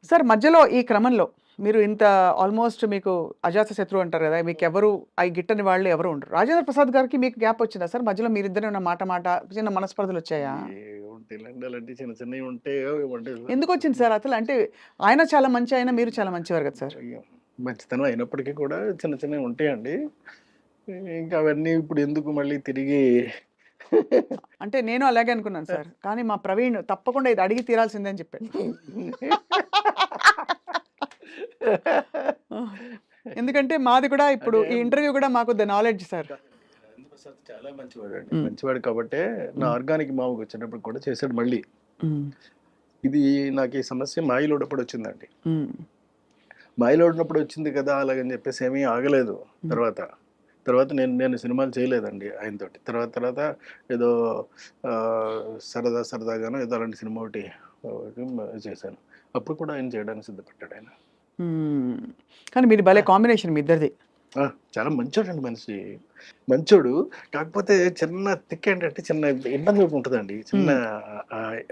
Sir మధ్యలో ఈ క్రమంలో మీరు ఇంత ఆల్మోస్ట్ మీకు అజాత శత్రువు అంటారు కదా! మీకెవరు గిట్టని వాళ్ళు ఎవరు ఉండరు. రాజేంద్ర ప్రసాద్ గారికి మీకు గ్యాప్ వచ్చిందా సార్? మధ్యలో మీరిద్దరే ఉన్న మాట మాట చిన్న మనస్పర్ధలొచ్చాయా? ఏముంటాయిలెండి అలాంటి చిన్న చిన్నవి ఉంటే అంటే ఎందుకొచ్చింది సార్ అసలు? అంటే ఆయన చాలా మంచి ఆయన, మీరు చాలా మంచివారు కదా సార్! అయ్యో! మంచితనం అయినప్పటికీ కూడా చిన్న చిన్నవి ఉంటాయండి. ఇంకా అవన్నీ ఇప్పుడు ఎందుకు మళ్ళీ తిరిగి అంటే నేను అలాగే అనుకున్నాను సార్. కానీ మా ప్రవీణ్ తప్పకుండా ఇది అడిగి తీరాల్సిందే అని చెప్పాడు. ఆ! ఎందుకంటే మాది కూడా ఇప్పుడు అంటే ఈ ఇంటర్వ్యూ కూడా మాకు the knowledge sir. Rajendra Prasad చాలా మంచివాడండి. హ్మ్. మంచివాడు కాబట్టే నా హ్మ్. ఆర్గానిక్ మావకు వచ్చేటప్పుడు కూడా చేశాడు మళ్ళీ. హ్మ్. ఇది నాకు ఈ సమస్య మాయిలోడప్పుడు వచ్చిందండి. హ్మ్. మాయిలో ఉన్నప్పుడు వచ్చింది కదా అలాగని చెప్పేసి ఏమీ ఆగలేదు హ్మ్. తర్వాత. తర్వాత నేను నేను సినిమాలు చేయలేదండి ఆయనతోటి. తర్వాత ఏదో సరదా సరదాగానో ఏదో అలాంటి సినిమా ఒకటి చేశాను. అప్పుడు కూడా ఆయన చేయడానికి సిద్ధపడ్డాడు ఆయన. హ్మ్. కానీ మీది భలే కాంబినేషన్ మీ ఇద్దరిది. ఆ! చాలా మంచోడండి మనిషి. మంచోడు. కాకపోతే చిన్న తిక్క ఏంటంటే చిన్న ఇబ్బంది ఒకటి ఉంటదండి. చిన్న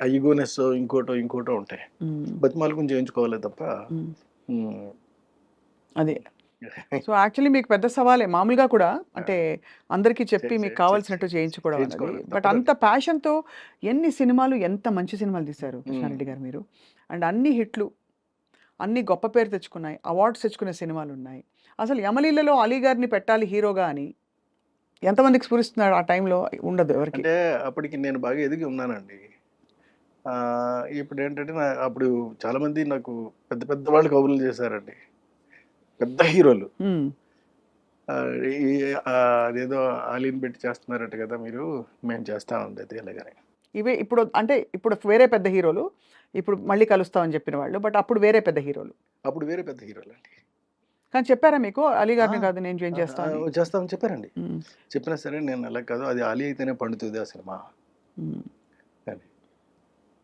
ఈగోనెస్ ఇంకోటో ఉంటాయి. హ్మ్. బతిమాలుకుని చేయించుకోవాలే తప్ప హ్మ్. హ్మ్. అదే. సో, యాక్చువల్లీ మీకు పెద్ద సవాలే. మామూలుగా కూడా ఆ! అంటే అందరికీ చే చెప్పి చే మీకు చే కావాల్సినట్టు చే చేయించుకోవడం అన్నది. చేయించుకోవాలి. బట్ అంత తప్పదండి. ప్యాషన్‌తో ఎన్ని సినిమాలు, ఎంత మంచి సినిమాలు తీశారు హ్మ్. కృష్ణారెడ్డి గారు మీరు. అండ్ అన్ని హిట్లు, అన్ని గొప్ప పేరు తెచ్చుకున్నాయి. అవార్డ్స్ తెచ్చుకునే సినిమాలున్నాయి. అసలు 'యమలీలలో' అలీ గారిని పెట్టాలి హీరోగా అని ఎంతమందికి స్ఫురిస్తున్నాడు ఆ టైంలో? ఉండదు ఎవరికీ. అంటే అప్పటికి నేను బాగా ఎదిగి ఉన్నానండి. ఇప్పుడేంటంటే అప్పుడు చాలామంది నాకు పెద్ద పెద్ద వాళ్ళు కబుర్లు చేశారండి. పెద్ద హీరోలు. హ్మ్. ఈ అదేదో ఆలీని పెట్టి చేస్తున్నారట కదా మీరు. మేము చేస్తామండి అది అలాగని. ఇవే ఇప్పుడు వేరే పెద్ద హీరోలు. ఇప్పుడు మళ్ళీ కలుస్తామని చెప్పిన వాళ్ళు. బట్ అప్పుడు వేరే పెద్ద హీరోలు. అప్పుడు వేరే పెద్ద హీరోలండి. కానీ చెప్పారా మీకు అలీ ఆ! గారిని కాదు నేను జాయిన్ చేస్తా అని? చేస్తామని చెప్పారండి. హ్మ్. చెప్పినా సరే నేను అలా కాదు అది ఆలీ అయితేనే పండుతది ఆ సినిమా హ్మ్. అని.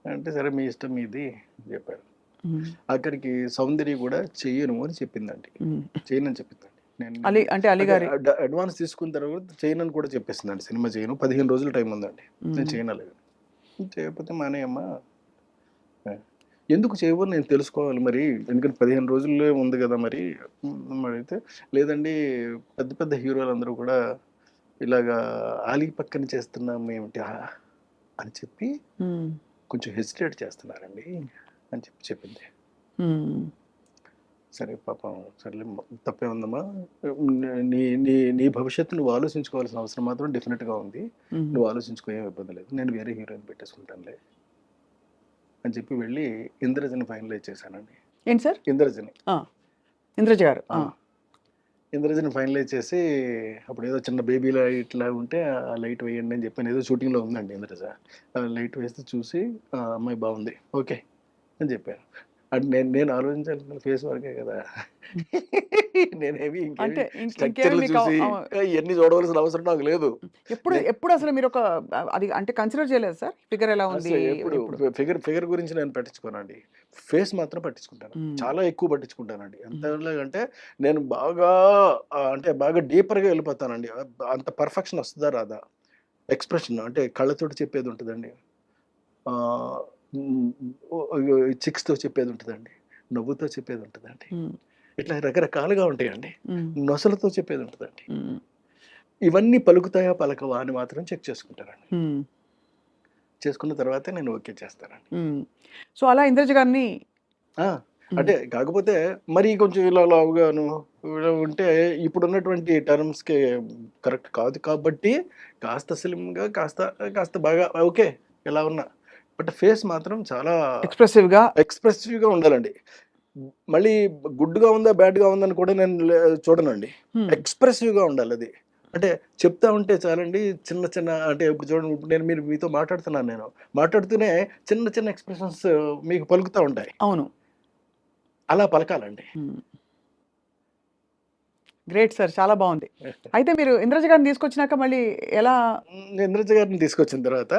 అంటే సరే మీ ఇష్టం మీది అని చెప్పారు. హ్మ్. అక్కడికి సౌందర్య కూడా చెయ్యను అని చెప్పిందండి. హ్మ్. చేయనని చెప్పిందండి. నేను నేను అలీ అంటే అలీ అంటే గారి అడ్వాన్స్ తీసుకున్న తర్వాత చేయనని కూడా చెప్పేసిందండి. సినిమా చేయను. 15 రోజులు టైం ఉందండి. నేను హ్మ్. చేయను అలాగని. చేయకపోతే మానేయమ్మా. ఆ! ఎందుకు చేయవో నేను తెలుసుకోవాలి మరి. ఎందుకంటే 15 రోజుల్లో ఉంది గదా! మరి. అడిగితే లేదండి పెద్ద పెద్ద హీరోలందరూ కూడా ఇలాగా ఆలీ పక్కన చేస్తున్నామేమిటా అని చెప్పి హ్మ్. కొంచెం హెసిటేట్ చేస్తున్నారండి అని చెప్పింది. హ్మ్. సరే పాపం సర్లే తప్పేముందమ్మా. నీ నీ నీ భవిష్యత్తు నువ్వు ఆలోచించుకోవాల్సిన అవసరం మాత్రం డెఫినిట్‌గా ఉంది. హ్మ్. నువ్వు ఆలోచించుకో ఏం ఇబ్బంది లేదు. నేను వేరే హీరోయిన్ పెట్టేసుకుంటానులే అని చెప్పి వెళ్ళి 'ఇంద్రజని' ఫైనలైజ్ చేశానండి. ఏంటి సార్? 'ఇంద్రజని' ఆ! ఇంద్రజ గారు. ఆ! ఆ! 'ఇంద్రజని' ఫైనలైజ్ చేసి అప్పుడేదో చిన్న బేబీ లైట్‌లా ఉంటే ఆ లైట్ వేయండి అని చెప్పని ఏదో షూటింగ్‌లో ఉందండి 'ఇంద్రజ.' ఆ లైట్ వేస్తే చూసి ఆ అమ్మాయి బావుంది. ఓకే. అని చెప్పారు. అంటే నేను నేను ఆలోచించాల్సిన ఫేస్ వరకే కదా! హ్మ్. నేనేమి ఇంకేమి అంటే ఇంకేమి స్ట్రక్చర్‌లు మీకు చూసి ఇయన్నీ చూడవలసిన అవసరం నాకు లేదు. ఎప్పుడు నే ఎప్పుడు అసలు మీరొక అది అంటే కన్సిడర్ చేయలేదా సార్? ఫిగర్ ఎలా ఉంది? అసలు ఎప్పుడు ఎప్పుడు? ఫిగర్ గురించి నేను పట్టించుకోనండి. ఫేస్ మాత్రం పట్టించుకుంటాను. హ్మ్. చాలా ఎక్కువ పట్టించుకుంటానండి. ఎంత హ్మ్. ఎలాగంటే నేను బాగా అంటే బాగా డీపర్‌గా వెళ్ళిపోతానండి. అంత పర్ఫెక్షన్ వస్తదా రాదా? ఎక్స్‌ప్రెషన్ అంటే కళ్ళతోటి చెప్పేది ఉంటదండి. ఆహ్, హ్మ్. చిక్స్‌తో చెప్పేది ఉంటదండి. నవ్వుతో చెప్పేది ఉంటదండి. హ్మ్. ఇట్లా రకరకాలుగా ఉంటాయండి. హ్మ్. నొసలుతో చెప్పేది ఉంటదండి. హ్మ్. ఇవన్నీ పలుకుతాయా? పలకవా? అని మాత్రం చెక్ చేసుకుంటానండి. హ్మ్. చేసుకున్న తర్వాతే నేను ఓకే చేస్తానండి. హ్మ్. సో, అలా ఇంద్రజ గారిని ఆ! హ్మ్. అంటే కాకపోతే మరీ కొంచెం ఇలా లావుగాను ఇలా ఉంటే ఇప్పుడున్నటువంటి టర్మ్స్‌కి కరెక్ట్ కాదు కాబట్టి కాస్త స్లిమ్‌గా కాస్త బాగా ఓకే. ఎలా ఉన్నా. బట్ ఫేస్ మాత్రం చాలా ఎక్స్‌ప్రెసివ్‌గా ఎక్స్‌ప్రెసివ్‌గా ఉండాలండి. మళ్ళీ గుడ్‌గా ఉందా? బ్యాడ్‌గా ఉందని కూడా నేను చూడనండి. హ్మ్. ఎక్స్‌ప్రెసివ్‌గా ఉండాలది. అంటే చెప్తా ఉంటే చాలండి చిన్న చిన్న అంటే ఇప్పుడు చూడండి ఇప్పుడు మీతో మాట్లాడుతున్నాను నేను. మాట్లాడుతూనే చిన్న చిన్న ఎక్స్‌ప్రెషన్స్ మీకు పలుకుతా ఉంటాయి. అవును. అలా పలకాలండి. హ్మ్. Great sir. చాలా బావుంది. అయితే మీరు ఇంద్రజ గారిని తీసుకొచ్చినాక మళ్ళీ ఎలా ఇంద్రజ గారిని తీసుకొచ్చిన తర్వాత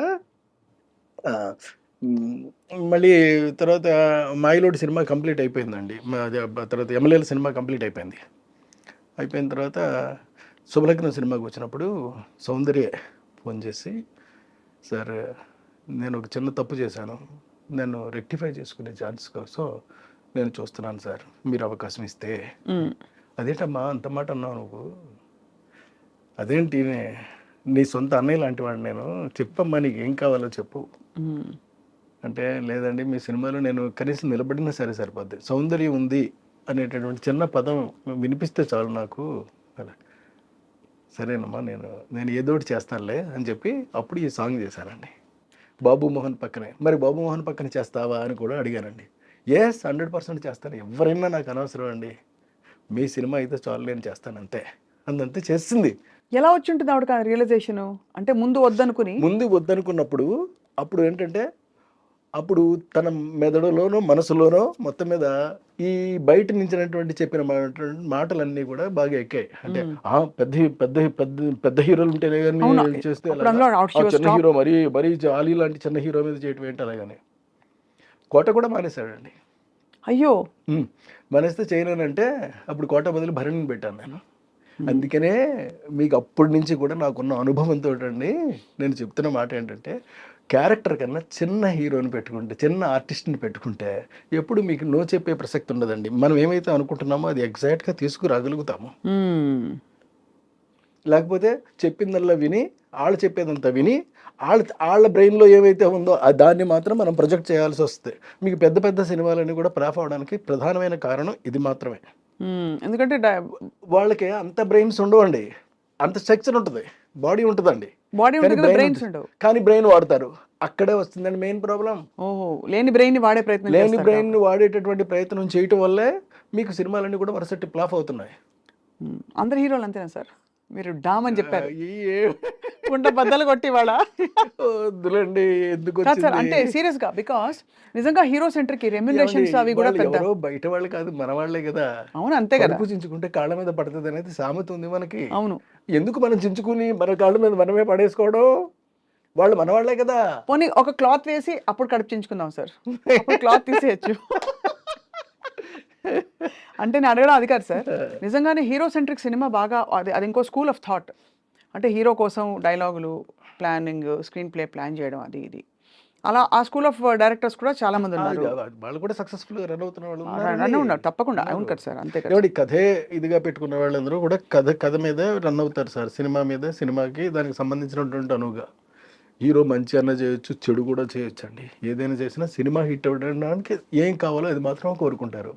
ఆహ్, హ్మ్. మళ్ళీ తర్వాత 'మాయలోడి' సినిమా కంప్లీట్ అయిపోయిందండి. అది తర్వాత 'యమలీల' సినిమా కంప్లీట్ అయిపోయింది. అయిపోయిన తర్వాత 'శుభలగ్నం' సినిమాకి వచ్చినప్పుడు సౌందర్య ఫోన్ చేసి, "సార్ నేను ఒక చిన్న తప్పు చేశాను. నన్ను రెక్టిఫై చేసుకునే ఛాన్స్ కోసం నేను చూస్తున్నాను సార్, మీరు అవకాశం ఇస్తే. అదేంటమ్మా అంత మాట అన్నావు నువ్వు? అదేంటి నీ సొంత అన్నయ్య లాంటి వాడు నేను, చెప్పమ్మా నీకు ఏం కావాలో చెప్పు అంటే, లేదండి మీ సినిమాలో నేను కనీసం నిలబడినా సరే సరిపోద్ది, సౌందర్యం ఉంది అనేటటువంటి చిన్న పదం వినిపిస్తే చాలు నాకు. అలా సరేనమ్మా నేను ఏదో ఒకటి చేస్తానులే అని చెప్పి అప్పుడు ఈ సాంగ్ చేశానండి బాబు మోహన్ పక్కనే. మరి బాబు మోహన్ పక్కన చేస్తావా అని కూడా అడిగానండి. ఎస్ 100% చేస్తాను, ఎవరైనా నాకు అనవసరం అండి, మీ సినిమా అయితే చాలు నేను చేస్తాను అంతే అందంతే చేసింది. ఎలా వచ్చి ఉంటుంది ఆవిడకి రియలైజేషన్? అంటే ముందు వద్దనుకున్నప్పుడు అప్పుడు ఏంటంటే, అప్పుడు తన మెదడులోనో మనసులోనో మొత్తం మీద ఈ బయట నుంచినటువంటి చెప్పిన మాటలన్నీ కూడా బాగా ఎక్కాయి. అంటే పెద్ద పెద్ద పెద్ద పెద్ద హీరోలు ఉంటేనే కానీ చేస్తే చిన్న హీరో మరీ జాలీ లాంటి చిన్న హీరో మీద చేయటం ఏంటి అలాగని కోట కూడా మానేశాడండి. అయ్యో, మానేస్తే చేయలేనంటే అప్పుడు కోట బదులు భరణిని పెట్టాను నేను. అందుకనే మీకు అప్పటి నుంచి కూడా నాకున్న అనుభవంతో అండి నేను చెప్తున్న మాట ఏంటంటే, క్యారెక్టర్ కన్నా చిన్న హీరోని పెట్టుకుంటే, చిన్న ఆర్టిస్ట్ని పెట్టుకుంటే ఎప్పుడు మీకు నో చెప్పే ప్రసక్తి ఉండదండి. మనం ఏమైతే అనుకుంటున్నామో అది ఎగ్జాక్ట్గా తీసుకురాగలుగుతాము. లేకపోతే చెప్పిందల్లా విని వాళ్ళు చెప్పేదంతా విని వాళ్ళ బ్రెయిన్లో ఏమైతే ఉందో దాన్ని మాత్రం మనం ప్రొజెక్ట్ చేయాల్సి వస్తుంది. మీకు పెద్ద పెద్ద సినిమాలన్నీ కూడా ఫ్లాప్ అవడానికి ప్రధానమైన కారణం ఇది మాత్రమే. ఎందుకంటే వాళ్ళకి అంత బ్రెయిన్స్ ఉండవండి, అంత స్ట్రక్చర్ ఉంటుంది, బాడీ ఉంటుందండి, కానీ బ్రెయిన్ వాడతారు, అక్కడే వస్తుందండి మెయిన్ ప్రాబ్లం. లేని బ్రెయిన్ వాడేటటువంటి ప్రయత్నం చేయటం వల్లే మీకు సినిమాలన్నీ కూడా వరుసటి ఫ్లాప్ అవుతున్నాయి. అందరు హీరోలు అంతేనా సార్? మీరు డామ్ అని చెప్పారు, కుంట బద్దలు కొట్టి వాడా వద్దులండి ఎందుకు సార్? అంటే సీరియస్ గా, బికాస్ నిజంగా హీరో సెంటర్ కి రెమ్యునరేషన్స్ అవి కూడా పెద్ద బయట వాళ్ళు కాదు మన వాళ్ళే కదా. అవును, అంతే కదా. చించుకుంటే కాళ్ళ మీద పడుతుంది అనేది సామెత ఉంది మనకి. అవును, ఎందుకు మనం చించుకుని మన కాళ్ళ మీద మనమే పడేసుకోవడం? వాళ్ళు మన వాళ్ళే కదా. పోనీ ఒక క్లాత్ వేసి అప్పుడు కడిపించుకుందాం సార్, క్లాత్ తీసేయచ్చు. అంటే నేను అడగడం అది కాదు సార్, నిజంగానే హీరో సెంట్రిక్ సినిమా బాగా అది ఇంకో స్కూల్ ఆఫ్ థాట్. అంటే హీరో కోసం డైలాగులు, ప్లానింగ్, స్క్రీన్ ప్లే ప్లాన్ చేయడం, అది ఇది అలా ఆ స్కూల్ ఆఫ్ డైరెక్టర్స్ కూడా చాలా మంది ఉన్నారు. వాళ్ళు కూడా సక్సెస్ఫుల్ గా రన్ అవుతున్న వాళ్ళు ఉన్నారు తప్పకుండా. అవును కదా సార్, అంతే కదా. కథే ఇదిగా పెట్టుకున్న వాళ్ళందరూ కూడా కథ మీద రన్ అవుతారు సార్. సినిమా మీద, సినిమాకి దానికి సంబంధించినటువంటి అనువుగా హీరో మంచి అన్న చేయొచ్చు, చెడు కూడా చేయొచ్చు అండి. ఏదైనా చేసినా సినిమా హిట్ అవ్వడానికి ఏం కావాలో అది మాత్రం కోరుకుంటారు.